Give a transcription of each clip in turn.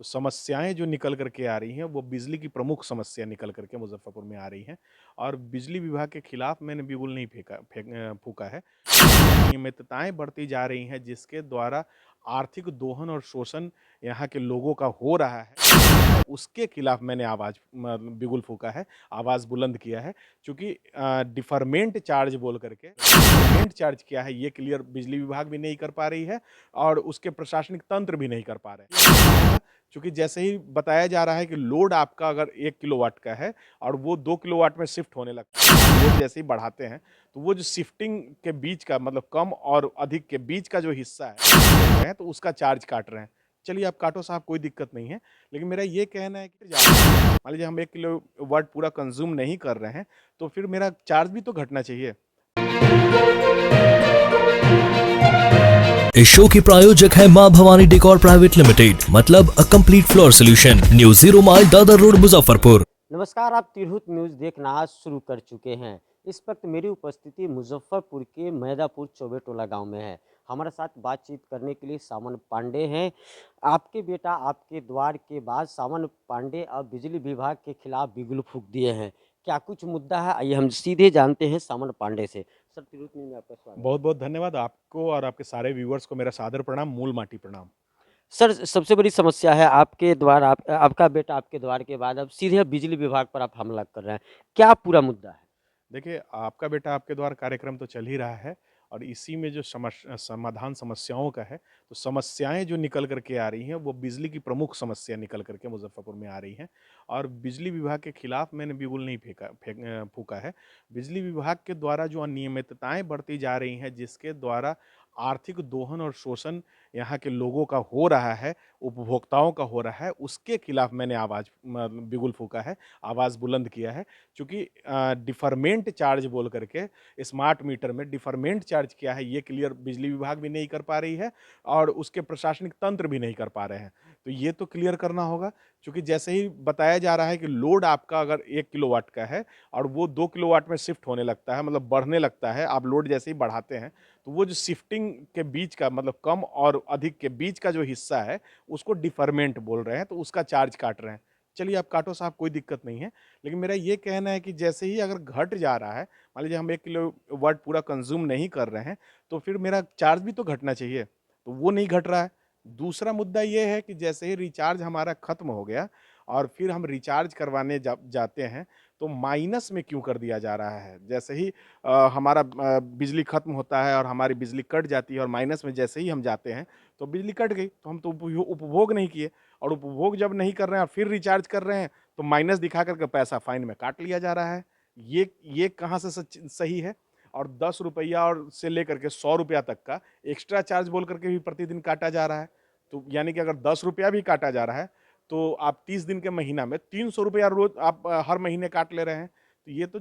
तो समस्याएँ जो निकल कर के आ रही हैं, वो बिजली की प्रमुख समस्या निकल कर के मुज़फ़्फ़रपुर में आ रही हैं और बिजली विभाग के खिलाफ मैंने बिगुल नहीं फूँका है। अनियमितताएँ बढ़ती जा रही हैं, जिसके द्वारा आर्थिक दोहन और शोषण यहाँ के लोगों का हो रहा है, उसके खिलाफ मैंने आवाज़ बिगुल फूँका है, आवाज़ बुलंद किया है। चूँकि डिफरमेंट चार्ज बोल करके डिफरमेंट चार्ज क्या है, ये क्लियर बिजली विभाग भी नहीं कर पा रही है और उसके प्रशासनिक तंत्र भी नहीं कर पा रहे हैं। चूँकि जैसे ही बताया जा रहा है कि लोड आपका अगर 1 किलोवाट का है और वो 2 किलोवाट में शिफ्ट होने लगता है, लोड जैसे ही बढ़ाते हैं, तो वो जो शिफ्टिंग के बीच का मतलब कम और अधिक के बीच का जो हिस्सा है, तो उसका चार्ज काट रहे हैं। चलिए आप काटो साहब, कोई दिक्कत नहीं है। लेकिन मेरा ये कहना है कि मान लीजिए हम 1 किलोवाट पूरा कंज़्यूम नहीं कर रहे हैं, तो फिर मेरा चार्ज भी तो घटना चाहिए। इस शो के प्रायोजक है मां भवानी डेकोर प्राइवेट लिमिटेड, मतलब a complete floor solution, new 0 mile Dadar road Muzaffarpur. नमस्कार, आप तिरहुत न्यूज़ देखना शुरू कर चुके हैं। इस वक्त मेरी उपस्थिति मुजफ्फरपुर के मैदापुर चौबेटोला गांव में है। हमारे साथ बातचीत करने के लिए सावन पांडे हैं। आपके बेटा आपके द्वार के बाद सावन पांडे अब बिजली विभाग के खिलाफ बिगुल फूंक दिए हैं। क्या कुछ मुद्दा है, आइए हम सीधे जानते हैं सावन पांडे से। सर, तिरहुत न्यूज़ में आपका स्वागत है। बहुत-बहुत धन्यवाद आपको और आपके सारे व्यूअर्स को मेरा सादर प्रणाम, मूल माटी प्रणाम। सर, सबसे बड़ी समस्या है आपके द्वार, आपका बेटा आपके द्वार के बाद अब सीधे बिजली विभाग पर आप हमला कर रहे हैं। क्या पूरा मुद्दा है? देखिए, आपका बेटा आपके द्वार कार्यक्रम तो चल ही रहा है और इसी में जो समाधान समस्याओं का है, तो समस्याएँ जो निकल कर के आ रही हैं, वो बिजली की प्रमुख समस्या निकल कर के मुज़फ़्फ़रपुर में आ रही हैं और बिजली विभाग के खिलाफ मैंने बिगुल नहीं फूँका है। बिजली विभाग के द्वारा जो अनियमितताएँ बढ़ती जा रही हैं, जिसके द्वारा आर्थिक दोहन और शोषण यहाँ के लोगों का हो रहा है, उपभोक्ताओं का हो रहा है, उसके खिलाफ मैंने आवाज़ बिगुल फूँका है, आवाज़ बुलंद किया है। चूँकि डिफरमेंट चार्ज बोल करके स्मार्ट मीटर में डिफरमेंट चार्ज क्या है, ये क्लियर बिजली विभाग भी नहीं कर पा रही है और उसके प्रशासनिक तंत्र भी नहीं कर पा रहे हैं। तो ये तो क्लियर करना होगा। चूँकि जैसे ही बताया जा रहा है कि लोड आपका अगर 1 किलोवाट का है और वो 2 किलोवाट में शिफ्ट होने लगता है, मतलब बढ़ने लगता है, आप लोड जैसे ही बढ़ाते हैं, तो वो जो शिफ्टिंग के बीच का मतलब कम और अधिक के बीच का जो हिस्सा है, उसको डिफरमेंट बोल रहे हैं, तो उसका चार्ज काट रहे हैं। चलिए आप काटो साहब, कोई दिक्कत नहीं है। लेकिन मेरा ये कहना है कि जैसे ही अगर घट जा रहा है, मान लीजिए हम 1 किलोवाट पूरा कंज़्यूम नहीं कर रहे हैं, तो फिर मेरा चार्ज भी तो घटना चाहिए, तो वो नहीं घट रहा है। दूसरा मुद्दा ये है कि जैसे ही रिचार्ज हमारा खत्म हो गया और फिर हम रिचार्ज करवाने जाते हैं, तो माइनस में क्यों कर दिया जा रहा है? जैसे ही हमारा बिजली खत्म होता है और हमारी बिजली कट जाती है और माइनस में जैसे ही हम जाते हैं, तो बिजली कट गई, तो हम तो उपभोग नहीं किए और उपभोग जब नहीं कर रहे हैं और फिर रिचार्ज कर रहे हैं, तो माइनस दिखा कर के पैसा फाइन में काट लिया जा रहा है। ये कहाँ से सही है? और ₹10 और से लेकर के ₹100 तक का एक्स्ट्रा चार्ज बोल करके भी प्रतिदिन काटा जा रहा है। तो यानी कि अगर ₹10 भी काटा जा रहा है, तो आप 30 दिन के महीना में ₹300 रोज़ आप हर महीने काट ले रहे हैं। तो ये तो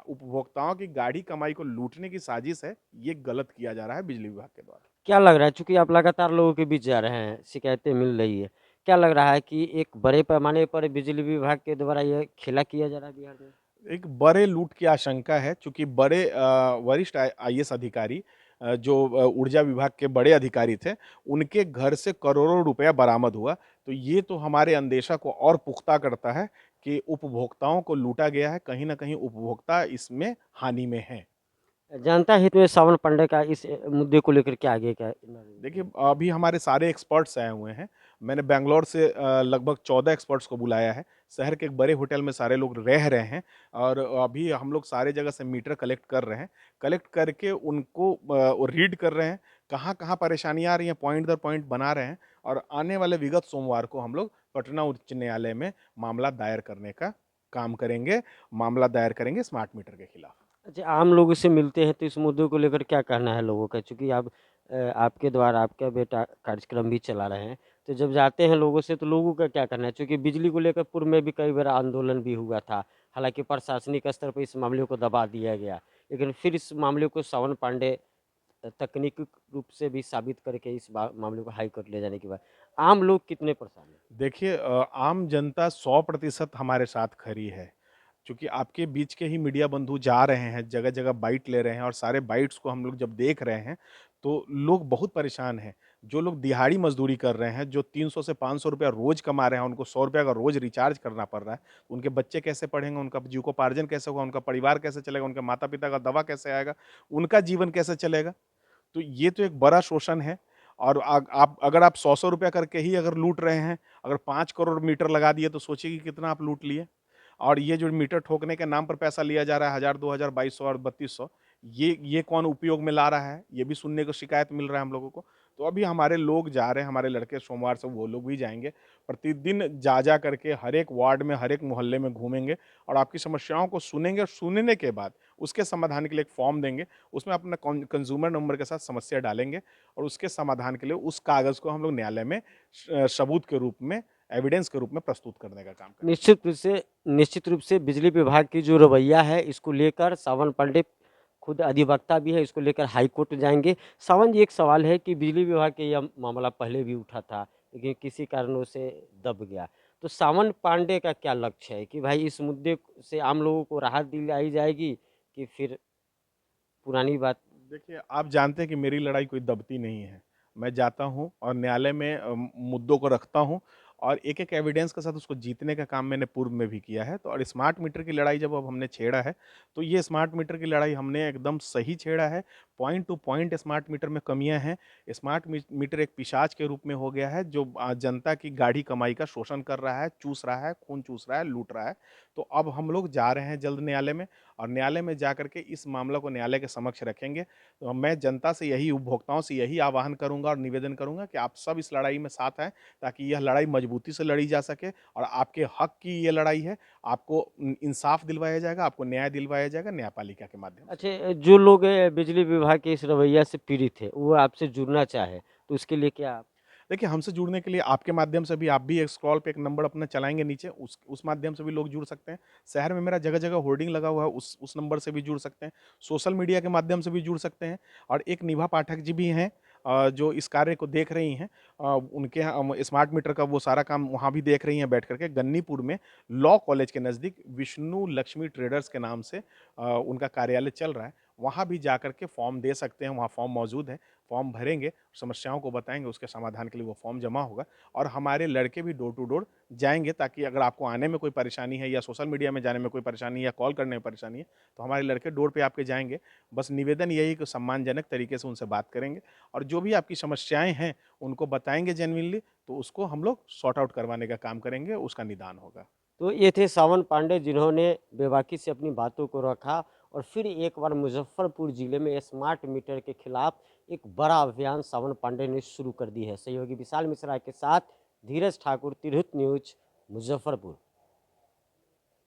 उपभोक्ताओं की गाढ़ी कमाई को लूटने की साजिश है। ये गलत किया जा रहा है बिजली विभाग के द्वारा। क्या लग रहा है, चूँकि आप लगातार लोगों के बीच जा रहे हैं, शिकायतें मिल रही है। क्या लग रहा है कि एक बड़े पैमाने पर बिजली विभाग के द्वारा ये खेला किया जा रहा है बिहार में? एक बड़े लूट की आशंका है, चूँकि बड़े वरिष्ठ आईएएस अधिकारी जो ऊर्जा विभाग के बड़े अधिकारी थे, उनके घर से करोड़ों रुपया बरामद हुआ। तो ये तो हमारे अंदेशा को और पुख्ता करता है कि उपभोक्ताओं को लूटा गया है, कहीं न कहीं उपभोक्ता इसमें हानि में हैं। जनता हित में सावन पांडे का इस मुद्दे को लेकर के आगे क्या देखिए, अभी हमारे सारे एक्सपर्ट्स आए हुए हैं। मैंने बैंगलोर से लगभग 14 एक्सपर्ट्स को बुलाया है। शहर के एक बड़े होटल में सारे लोग रह रहे हैं और अभी हम लोग सारे जगह से मीटर कलेक्ट कर रहे हैं। कलेक्ट करके उनको रीड कर रहे हैं, कहाँ-कहाँ परेशानियाँ आ रही हैं, पॉइंट दर पॉइंट बना रहे हैं और आने वाले विगत सोमवार को हम लोग पटना उच्च न्यायालय में मामला दायर करने का काम करेंगे। मामला दायर करेंगे स्मार्ट मीटर के खिलाफ। अच्छा, आम लोगों से मिलते हैं तो इस मुद्दे को लेकर क्या कहना है लोगों का? चूँकि आप आपके द्वारा आपका बेटा कार्यक्रम भी चला रहे हैं, तो जब जाते हैं लोगों से तो लोगों का क्या कहना है? चूँकि बिजली को लेकर पूर्व में भी कई बार आंदोलन भी हुआ था, हालाँकि प्रशासनिक स्तर पर इस मामले को दबा दिया गया, लेकिन फिर इस मामले को सावन पांडे तकनीकी रूप से भी साबित करके इस मामले को हाई कोर्ट ले जाने के बाद आम लोग कितने परेशान हैं? देखिए, आम जनता 100% हमारे साथ खड़ी है। चूँकि आपके बीच के ही मीडिया बंधु जा रहे हैं, जगह-जगह बाइट ले रहे हैं और सारे बाइट्स को हम लोग जब देख रहे हैं, तो लोग बहुत परेशान हैं। जो लोग दिहाड़ी मज़दूरी कर रहे हैं, जो 300 से 500 रुपया रोज़ कमा रहे हैं, उनको 100 रुपया का रोज़ रिचार्ज करना पड़ रहा है, उनके बच्चे कैसे पढ़ेंगे, उनका जीविकोपार्जन कैसे होगा, उनका परिवार कैसे चलेगा, उनके माता-पिता का दवा कैसे आएगा, उनका जीवन कैसे चलेगा? तो ये तो एक बड़ा शोषण है और आप अगर आप 100-100 रुपया करके ही अगर लूट रहे हैं, अगर 5 करोड़ मीटर लगा दिए तो सोचिए कि कितना आप लूट लिए। और ये जो मीटर ठोकने के नाम पर पैसा लिया जा रहा है 1000, 2000, 2200 और 3200 ये कौन उपयोग में ला रहा है? ये भी सुनने को शिकायत मिल रहा है हम लोगों को। तो अभी हमारे लोग जा रहे हैं, हमारे लड़के सोमवार से वो लोग भी जाएँगे। प्रतिदिन जा करके हर एक वार्ड में, हर एक मोहल्ले में घूमेंगे और आपकी समस्याओं को सुनेंगे और सुनने के बाद उसके समाधान के लिए एक फॉर्म देंगे। उसमें अपना कंज़्यूमर नंबर के साथ समस्या डालेंगे और उसके समाधान के लिए उस कागज़ को हम लोग न्यायालय में सबूत के रूप में, एविडेंस के रूप में प्रस्तुत करने का काम करेंगे। निश्चित रूप से बिजली विभाग की जो रवैया है इसको लेकर सावन पांडे खुद अधिवक्ता भी है, इसको लेकर हाई कोर्ट जाएँगे। सावन जी, एक सवाल है कि बिजली विभाग के यह मामला पहले भी उठा था, लेकिन किसी कारणों से दब गया। तो सावन पांडे का क्या लक्ष्य है कि भाई इस मुद्दे से आम लोगों को राहत दिलाई जाएगी कि फिर पुरानी बात? देखिए, आप जानते हैं कि मेरी लड़ाई कोई दबती नहीं है। मैं जाता हूँ और न्यायालय में मुद्दों को रखता हूँ और एक-एक एविडेंस के साथ उसको जीतने का काम मैंने पूर्व में भी किया है। तो और स्मार्ट मीटर की लड़ाई जब अब हमने छेड़ा है, तो ये स्मार्ट मीटर की लड़ाई हमने एकदम सही छेड़ा है। Point two point smart meter में कमियाँ हैं। स्मार्ट मीटर एक पिशाच के रूप में हो गया है जो जनता की गाढ़ी कमाई का शोषण कर रहा है, चूस रहा है, खून चूस रहा है, लूट रहा है। तो अब हम लोग जा रहे हैं जल्द न्यायालय में और न्यायालय में जाकर के इस मामला को न्यायालय के समक्ष रखेंगे। तो मैं जनता से यही उपभोक्ताओं से यही आह्वान करूँगा और निवेदन करूँगा कि आप सब इस लड़ाई में साथ आएँ, ताकि यह लड़ाई मजबूती से लड़ी जा सके और आपके हक की ये लड़ाई है। आपको इंसाफ दिलवाया जाएगा, आपको न्याय दिलवाया जाएगा न्यायपालिका के माध्यम से। अच्छा, जो लोग बिजली विभाग के इस रवैया से पीड़ित है, वो आपसे जुड़ना चाहे, तो उसके लिए क्या? देखिए, हमसे जुड़ने के लिए आपके माध्यम से भी आप भी एक स्क्रॉल पे एक नंबर अपना चलाएँगे नीचे, उस माध्यम से भी लोग जुड़ सकते हैं। शहर में मेरा जगह-जगह होर्डिंग लगा हुआ है, उस नंबर से भी जुड़ सकते हैं। सोशल मीडिया के माध्यम से भी जुड़ सकते हैं और एक निभा पाठक जी भी हैं जो इस कार्य को देख रही हैं। उनके यहाँ स्मार्ट मीटर का वो सारा काम वहाँ भी देख रही हैं बैठ कर के। गन्नीपुर में लॉ कॉलेज के नज़दीक विष्णु लक्ष्मी ट्रेडर्स के नाम से उनका कार्यालय चल रहा है। वहाँ भी जाकर के फॉर्म दे सकते हैं, वहाँ फॉर्म मौजूद है। फॉर्म भरेंगे, समस्याओं को बताएँगे, उसके समाधान के लिए वो फॉर्म जमा होगा और हमारे लड़के भी डोर टू डोर जाएँगे ताकि अगर आपको आने में कोई परेशानी है या सोशल मीडिया में जाने में कोई परेशानी है या कॉल करने में परेशानी है, तो हमारे लड़के डोर पे आपके जाएँगे। बस निवेदन यही है कि सम्मानजनक तरीके से उनसे बात करेंगे और जो भी आपकी समस्याएँ हैं, उनको बताएँगे जेनुइनली, तो उसको हम लोग सॉर्ट आउट करवाने का काम करेंगे, उसका निदान होगा। तो ये थे सावन पांडे, जिन्होंने बेबाकी से अपनी बातों को रखा और फिर एक बार मुजफ्फरपुर जिले में स्मार्ट मीटर के खिलाफ एक बड़ा अभियान सावन पांडे ने शुरू कर दी है। सहयोगी विशाल मिश्रा के साथ धीरज ठाकुर, तिरहुत न्यूज, मुजफ्फरपुर।